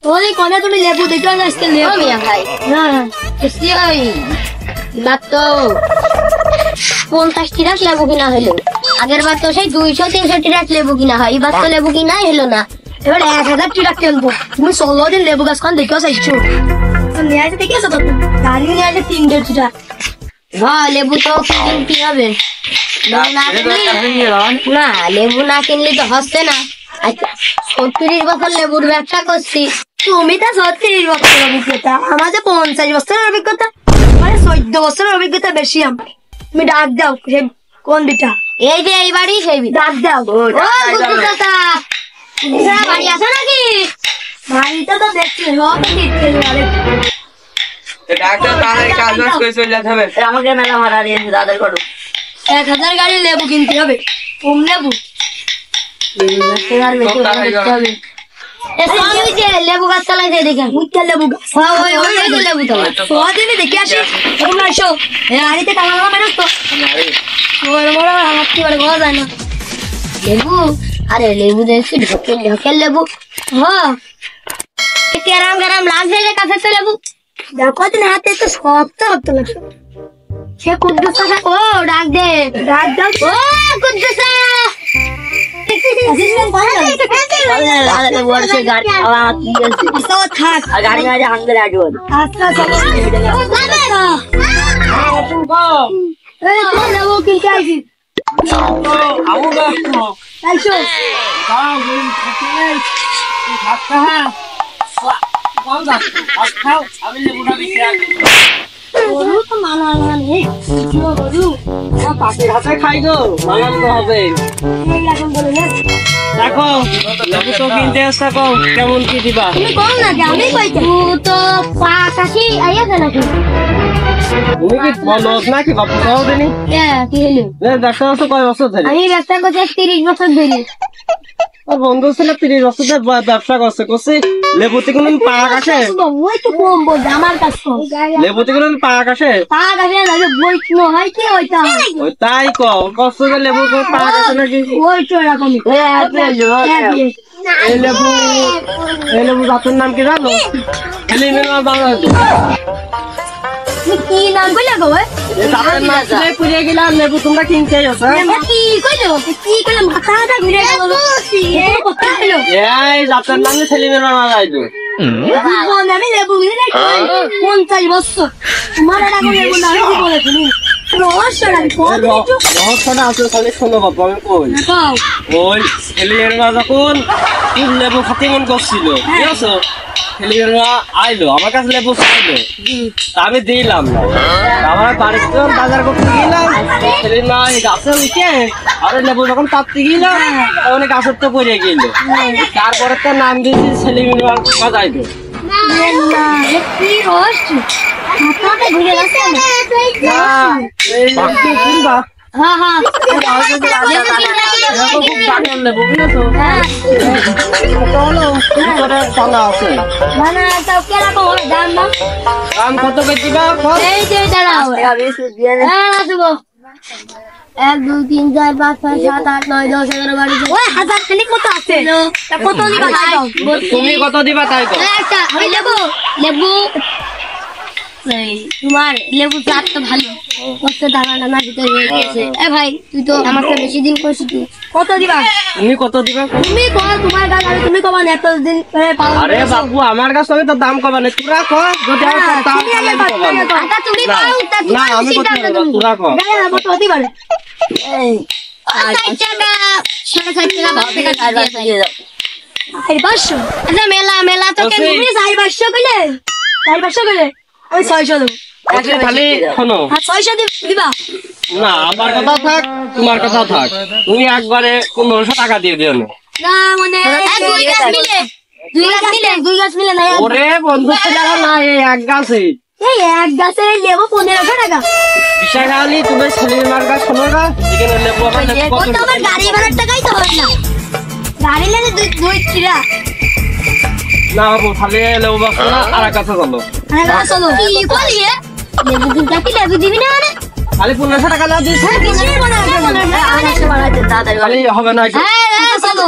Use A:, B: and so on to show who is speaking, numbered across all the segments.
A: ওরে কোনে তুমি লেবু দেখো না আজকে লেবু মিয়া ভাই না এসি ওই মাত্র 50 টাকা লেবু কিনা হলো আগের বার তো সেই 200-300 টাকা লেবু কিনা হয় এবার তো লেবু কিনা হলো না এবার 1000 টাকা কিনবো তুমি 16 দিন লেবু গাছ কোন দেখো চাইছো তো নিয়ে আসতে দেখেছো তো গাড়ি নিয়ে আসতে 300 টাকা হ্যাঁ লেবু তো কিনতে হবে না লেবু না কিনলে তো হচ্ছে না আচ্ছা 30 বছর লেবুর ব্যবসা করছি তুমি তো 36 বছরের অভিজ্ঞতা আমাদের 50 বছরের অভিজ্ঞতা মানে 14 বছরের অভিজ্ঞতা বেশি আমার তুমি ডাক দাও সেই কোন দিটা এই যে এই বাড়ি সেই ডাক দাও ও গুড্ডুদাদা বাড়ি আছে নাকি বাড়িটা তো দেখছি
B: ডাক্তার তাহলে কাজ করে চলে যেতে হবে
C: আমাকে মেলা ভাড়া দিয়েছে দাদার ঘর
A: 1000 গাড়ি লেবু কিনতে হবে কম লেবু লেবু গাছ চালাই যায় দেখে লেবু গাছ লেবু তো দেখে আসি গাড়িতে টাকা মেরাস তো আমার কি বলে ঘর যায় না লেবু আরে লেবু দেখছি ঢোকের লেবু হ্যাঁ কেরাম কেরাম লাগছে যে কাছে লেবু দেখো দিন হাতে তো শক্ত হতো লাগছে সে কুদ্দুসা ও ডাক দে ও কুদ্দুসা
B: পাখির হাতে খাই গো মানান তো হবে দেখো লেবু তো কিনতে আসা কও কেমন কি দিবা
A: তুমি কোন না আমি কইতে তো পাকাশি আইয়া নাকি
B: তুমি কি বলছ নাকি বাপু কও দেনি
A: কি হলো
B: ব্যবসা তো কয় বছর ধরে
A: আমি ব্যবসা করছি 30 বছর ধরে
B: বন্ধু ছিল 30 বছর ধরে ব্যবসা করছে লেবুতে কোন পাক আসে
A: ওই তো কম বল আমার কাছে
B: লেবুতে কোন পাক আসে
A: পাক আসে না বই ন হয় কি ওইটা
B: ওই তাই কও কষ্ট করে লেবু কোন পাক আসে নাকি
A: ওই তো এরকম
B: এই লেবু জাতের নাম কি জানো এলিমিনার বাংলা
A: কি নাম কইলা গো
B: জাতের নাম শুনে পুড়িয়ে গেলাম লেবু তোমরা কিনতে আসো
A: কি কইলো কি কইলা মাথাটা ঘুরে গেল
B: এই জাতের নামে ছেলেমেয়েরা না যাইতো
A: আমি লেবু কিনে 50 বছর তোমার এরকম লেবু না আমি বলেছি
B: রহস্যটা আছে খালি শোনো বাবা আমি কই ওই ছেলেমেয়েরা যখন লেবু খাতে মন করছিল ঠিক আছে ছেলেমেয়েরা আইলো আমার কাছে লেবু চাইলো আমি দিলাম না আমার বাড়িতে বাজার করতে গেলাম ছেলেমেয়েরা গাছে উঠে আর লেবু যখন কাটতে গেলাম তখন গাছের তো পড়ে গেল তারপরে তো নাম দিয়েছি ছেলেমেয়েরা বাজাইলো
A: কি রহস্য মাথাটা ঘুরে গেছে হ্যাঁ হ্যাঁ
B: দাম কত কেজি বা
A: এই যে দাঁড়াও 1 2 3 4 5 6 7 8 9 10 11 12 ওই হাজার খালি কত আছে কত দিবা তাই দাও
B: তুমি কত দিবা তাই দাও
A: একটা ওই লেবু তোমার লেবু জাত তো ভালো কত টাকা না দিতে হয়েছে এ ভাই তুই তো আমাকে বেশি দিন করছিস তুই কত দিবা
B: তুমি কত দিবা
A: তুমি কও তোমার গাছ আর তুমি কবা না এত দিন
B: আরে বাবু আমার কাছে তো দাম কবা না তোরা কও যদি আমার দাম
A: আটা তুমি পাও
B: না আমি কত তোরা কও
A: গায়ে কত দিবা এই 60 টাকা 60 টাকা 5 টাকা দিয়ে দাও আই বাসো আচ্ছা মেলা তো কে তুমি 500 কইলে 500 কইলে ওই 600 দেব
B: আচ্ছা খালি শোনো
A: 600 দিবা
B: না আমার কথা থাক তোমার কথা থাক তুমি একবারে 1500 টাকা দিয়ে দিও
A: না মানে দুই গাছ মিলে না
B: ওরে বন্ধু ছেলে না এই এক গাছে
A: এই এক গাছে লেবু 1500 টাকা
B: বিশাখালি তুমি ছেলের মার্কা শোনো না এখানে লেবু
A: কত আমার গাড়ি ভাড়ার টাকাই তো হয় না গাড়ি লাগে দুই চিরা
B: না বাবু খালি লেবু বাসো না আর কাছে চলো
A: চলো কি করিয়ে লেবু লেবু দিবি না মানে
B: খালি 1500 টাকা না দিছ খালি হবে না
A: চলো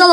A: চলো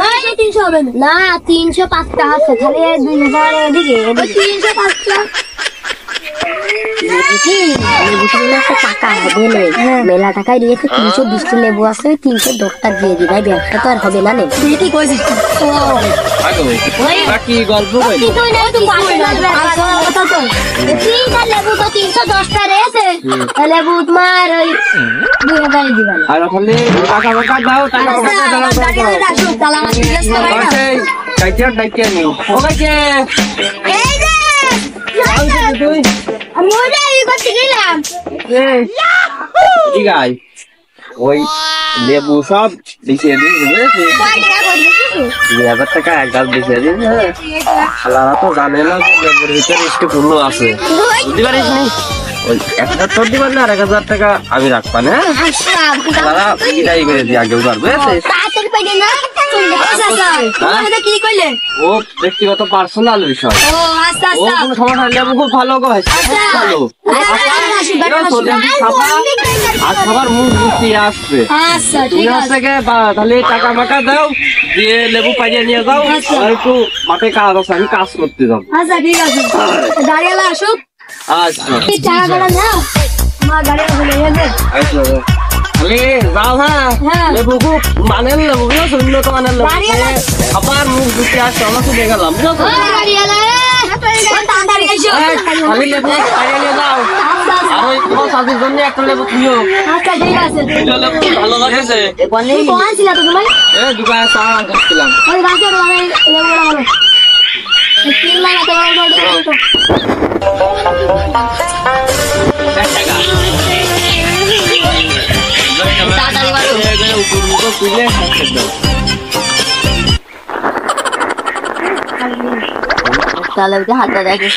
A: ওই 300 হবে না 305টা আছে খালি 2000 এদিকে 305টা টাকা হবে না মেলা টাকায় দিয়েছে 320টা লেবু আছে 310টা দিয়ে দি ভাই ব্যবসা তো আর হবে না তুই কইছিস
B: বাকি গল্প কই
A: লেবু তো 310টা রয়েছে লেবু তোমার ওই 2000 দিবা
B: আর খালি টাকা টাকা দাও টাকা কাইটিয়া ডাইটিয়া নিও ও কাইকে
A: এই যে
B: তুই
A: আমি ওটা ই করতে গেলাম
B: ঠিক আছে ওই লেবু সব দিছে দিছে
A: কয় টাকা করে দিছিস
B: 2000 টাকা এক গাছ দিছে দিছে আলাদা তো জানে না যে লেবুর ভিতরে একটু পূর্ণ আছে বুঝতে পারিস নি ওই 1000 তোর দিবেন না 1000 টাকা আমি রাখবা না আলাদা বিদায় করে দি আগে উবার বুঝছিস
A: তাড়াতাড়ি পাইলে না এটা কি কইলে
B: ও ব্যক্তিগত পার্সোনাল বিষয়
A: ও আস্তে
B: ও
A: আস্তে
B: কোনো সমস্যা লেবু খুব ভালো গো ভাই ভালো আর সবার মুখ বুঝতে আসবে
A: আচ্ছা
B: তুমি
A: ঠিক আছে
B: থেকে তাহলে টাকা মাকা দাও দিয়ে লেবু পাইয়ে নিয়ে যাও আর একটু মাঠে কাজ আছে আমি কাজ করতে যাবো
A: আচ্ছা ঠিক আছে দাঁড়িয়ে আসুক
B: আচ্ছা
A: এই টাকাটা নাও আমার গাড়ি চলে যাবে
B: আচ্ছা তাহলে যাও হ্যাঁ
A: হ্যাঁ।
B: লেবু খুব মানের লেবু বুঝছো উন্নত মানের লেবু
A: দাঁড়িয়ে
B: আবার মুখ বুঝতে আসছে আমরা চলে গেলাম বুঝছো
A: ও গাড়ি এলো তাড়াতাড়ি এসো
B: আমি লেবু পাইয়ে নিয়ে যাও আর ওই তোমার শাদির জন্য একটা লেবু তুইও
A: আচ্ছা ঠিক আছে
B: লেবু ভালো লাগেছে
A: তুমি কোন ছিল তো তুমি
B: দোকানে চা খাচ্ছিলাম
A: ওই গাছের মানে লেবুগুলো ভালো তিন লাখ এত বড় তাড়াতাড়ি বাড়ো তাহলে হাতটা দেখে